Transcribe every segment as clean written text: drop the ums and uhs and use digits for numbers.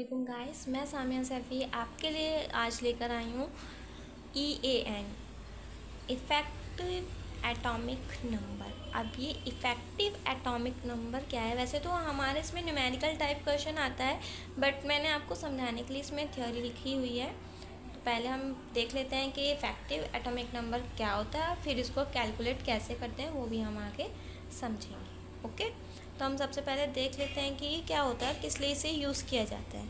वालेकुम गाइस, मैं सामिया सैफ़ी आपके लिए आज लेकर आई हूँ EAN इफ़ेक्टिव एटॉमिक नंबर। अब ये इफ़ेक्टिव एटॉमिक नंबर क्या है? वैसे तो हमारे इसमें न्यूमेरिकल टाइप क्वेश्चन आता है, बट मैंने आपको समझाने के लिए इसमें थ्योरी लिखी हुई है। तो पहले हम देख लेते हैं कि इफ़ेक्टिव एटॉमिक नंबर क्या होता है, फिर इसको कैलकुलेट कैसे करते हैं वो भी हम आगे समझेंगे। ओके, तो हम सबसे पहले देख लेते हैं कि क्या होता है, किस लिए इसे यूज़ किया जाता है।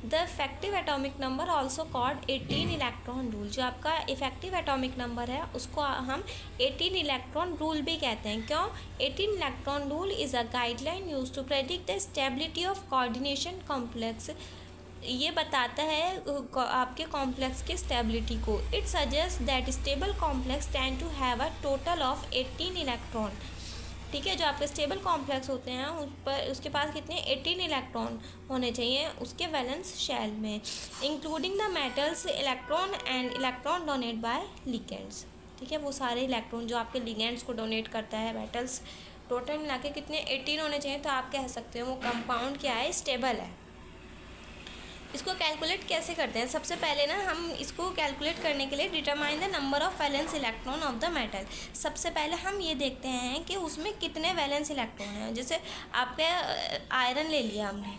The effective atomic number also called 18 electron rule. जो आपका इफेक्टिव एटॉमिक नंबर है उसको हम 18 इलेक्ट्रॉन रूल भी कहते हैं। क्यों? 18 electron rule is a guideline use to predict the stability of coordination complex. ये बताता है आपके कॉम्प्लेक्स की स्टेबिलिटी को। It suggest that stable complex tend to have a total of 18 electron. ठीक है, जो आपके स्टेबल कॉम्प्लेक्स होते हैं उस पर उसके पास कितने 18 इलेक्ट्रॉन होने चाहिए उसके वैलेंस शेल में, including the metals electron and electron donate by ligands. ठीक है, वो सारे इलेक्ट्रॉन जो आपके लिगेंड्स को डोनेट करता है मेटल्स, टोटल मिला के कितने 18 होने चाहिए। तो आप कह सकते हो वो कंपाउंड क्या है, स्टेबल है। इसको कैलकुलेट कैसे करते हैं? सबसे पहले ना हम इसको कैलकुलेट करने के लिए determine the number of valence electron of the metal. सबसे पहले हम ये देखते हैं कि उसमें कितने वैलेंस इलेक्ट्रॉन हैं। जैसे आपका आयरन ले लिया हमने,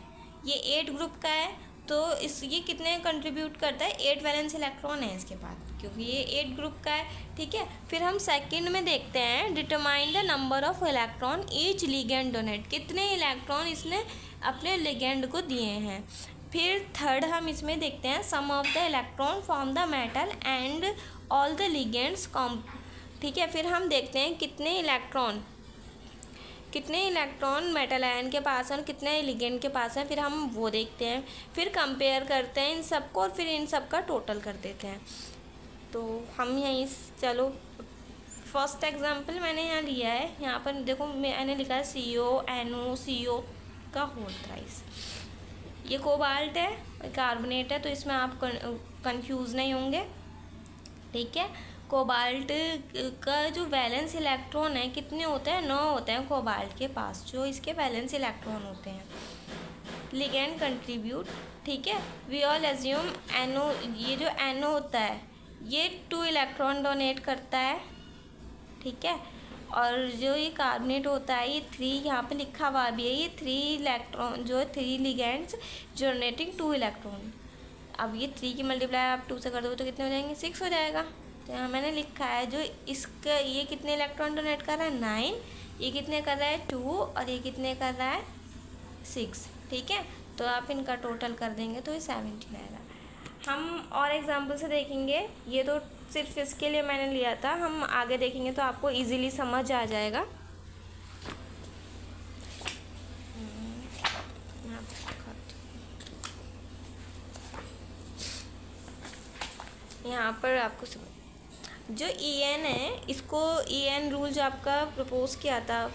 ये 8 ग्रुप का है, तो ये कितने कंट्रीब्यूट करता है, 8 वैलेंस इलेक्ट्रॉन है इसके पास, क्योंकि ये 8 ग्रुप का है। ठीक है, फिर हम सेकंड में देखते हैं determine the number of electron each ligand donate. कितने इलेक्ट्रॉन इसने अपने लिगेंड को दिए हैं। फिर थर्ड हम इसमें देखते हैं sum of the electron from the metal and all the ligands ठीक है, फिर हम देखते हैं कितने इलेक्ट्रॉन मेटल आयन के पास हैं और कितने लिगेंड के पास हैं, फिर हम वो देखते हैं। फिर कंपेयर करते हैं इन सबको और फिर इन सब का टोटल कर देते हैं। तो हम यहीं चलो फर्स्ट एग्जांपल मैंने यहाँ लिया है। यहाँ पर देखो मैंने लिखा है CONO का होल थ्राइस। ये कोबाल्ट है, कार्बोनेट है, तो इसमें आप कंफ्यूज नहीं होंगे। ठीक है, कोबाल्ट का जो वैलेंस इलेक्ट्रॉन है कितने होते हैं, 9 होते हैं कोबाल्ट के पास, जो इसके वैलेंस इलेक्ट्रॉन होते हैं। लिगेंड कंट्रीब्यूट, ठीक है, वी ऑल एज्यूम NO, ये जो NO होता है ये 2 इलेक्ट्रॉन डोनेट करता है। ठीक है, और जो ये कार्बोनेट होता है ये 3 यहाँ पे लिखा हुआ भी है, ये 3 इलेक्ट्रॉन जो है 3 लिगेंड्स डोनेटिंग 2 इलेक्ट्रॉन। अब ये 3 की मल्टीप्लाई आप 2 से कर दो तो कितने हो जाएंगे, 6 हो जाएगा। तो यहाँ मैंने लिखा है जो इसका ये कितने इलेक्ट्रॉन डोनेट कर रहा है, 9, ये कितने कर रहा है 2, और ये कितने कर रहा है 6। ठीक है, तो आप इनका टोटल कर देंगे तो ये 17 आएगा। हम और एग्जाम्पल से देखेंगे, ये तो सिर्फ इसके लिए मैंने लिया था, हम आगे देखेंगे तो आपको इजीली समझ आ जाएगा। यहाँ पर आपको जो EN है, इसको EN रूल जो आपका प्रपोज किया था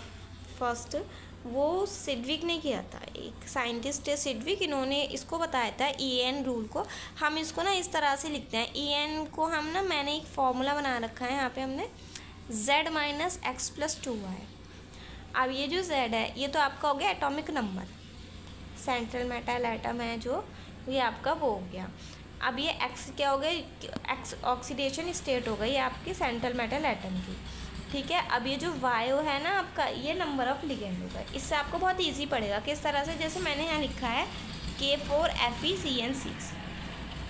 फर्स्ट, वो सिडविक ने किया था, एक साइंटिस्ट है सिडविक, इन्होंने इसको बताया था EN रूल को। हम इसको ना इस तरह से लिखते हैं, EN को हम ना, मैंने एक फॉर्मूला बना रखा है यहाँ पे हमने, Z - X + 2y। अब ये जो Z है ये तो आपका हो गया atomic number, central metal atom है जो, ये आपका वो हो गया। अब ये X क्या हो गया, X ऑक्सीडेशन स्टेट हो गई आपकी सेंट्रल मेटल एटम की। ठीक है, अब ये जो वायो है ना आपका, ये नंबर ऑफ लिगेंड होगा। इससे आपको बहुत इजी पड़ेगा, किस तरह से, जैसे मैंने यहाँ लिखा है K4FeCN6।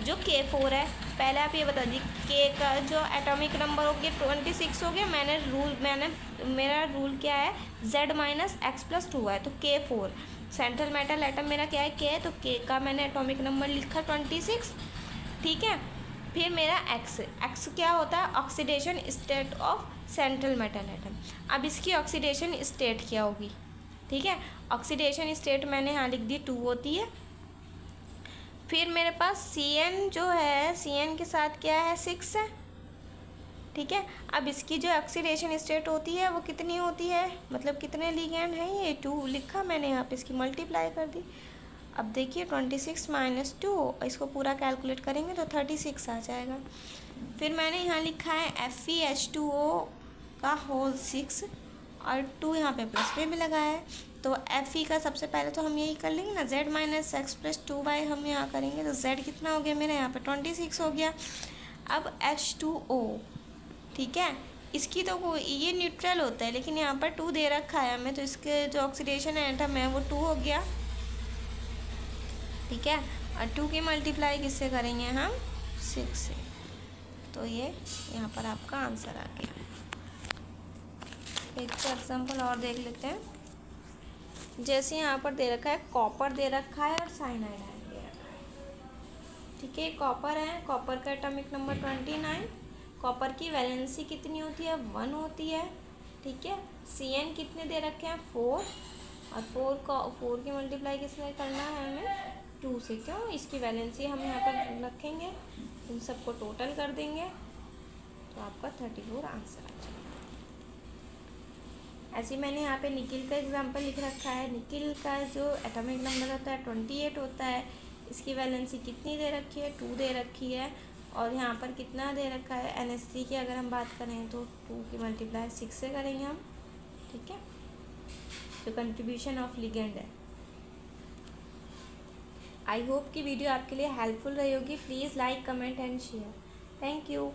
जो K4 है, पहले आप ये बता दीजिए K का जो एटॉमिक नंबर हो गया 26 हो गया। मेरा रूल क्या है, Z - X + 2 है, तो K4 सेंट्रल मेटल एटम मेरा क्या है, K, तो K का मैंने एटॉमिक नंबर लिखा 26। ठीक है, फिर मेरा X क्या होता है, oxidation state of central metal atom. अब इसकी ऑक्सीडेशन स्टेट क्या होगी, ठीक है, ऑक्सीडेशन स्टेट मैंने यहाँ लिख दी 2 होती है। फिर मेरे पास CN जो है, CN के साथ क्या है, 6 है। ठीक है, अब इसकी जो ऑक्सीडेशन स्टेट होती है वो कितनी होती है, मतलब कितने लिगेंड हैं, ये 2 लिखा मैंने यहाँ पे, इसकी मल्टीप्लाई कर दी। अब देखिए 26 - 2, इसको पूरा कैलकुलेट करेंगे तो 36 आ जाएगा। फिर मैंने यहाँ लिखा है FeH2O का होल 6 और 2 यहाँ पे प्लस में भी लगा है, तो एफ ई का सबसे पहले तो हम यही कर लेंगे ना, Z minus x plus 2y हम यहाँ करेंगे तो जेड कितना हो गया मेरे यहाँ पे 26 हो गया। अब H2O, ठीक है, इसकी तो ये न्यूट्रल होता है लेकिन यहाँ पर 2 दे रखा है हमें, तो इसके जो ऑक्सीडेशन एटम है वो 2 हो गया, ठीक है। और 2 की मल्टीप्लाई किससे करेंगे हम, 6 से, तो ये यहाँ पर आपका आंसर आ गया। एक एग्जाम्पल और देख लेते हैं। जैसे यहाँ पर दे रखा है कॉपर दे रखा है और साइनाइड दे रखा है, ठीक है। कॉपर है, कॉपर का एटॉमिक नंबर 29, कॉपर की वैलेंसी कितनी होती है, 1 होती है, ठीक है। Cn कितने दे रखे हैं, 4, और 4 की मल्टीप्लाई किससे करना है हमें, 2 से, क्यों, इसकी वैलेंसी हम यहाँ पर रखेंगे, इन सबको टोटल कर देंगे तो आपका 34 आंसर आ जाएगा। ऐसे मैंने यहाँ पे निकिल का एग्जांपल लिख रखा है। निकिल का जो एटॉमिक नंबर होता है 28 होता है, इसकी वैलेंसी कितनी दे रखी है, 2 दे रखी है, और यहाँ पर कितना दे रखा है, NH3 की अगर हम बात करें तो 2 की मल्टीप्लाई 6 से करेंगे हम, ठीक है। तो कंट्रीब्यूशन ऑफ लिगेंड है। आई होप कि वीडियो आपके लिए हेल्पफुल रही होगी। Please like, comment and share. Thank you.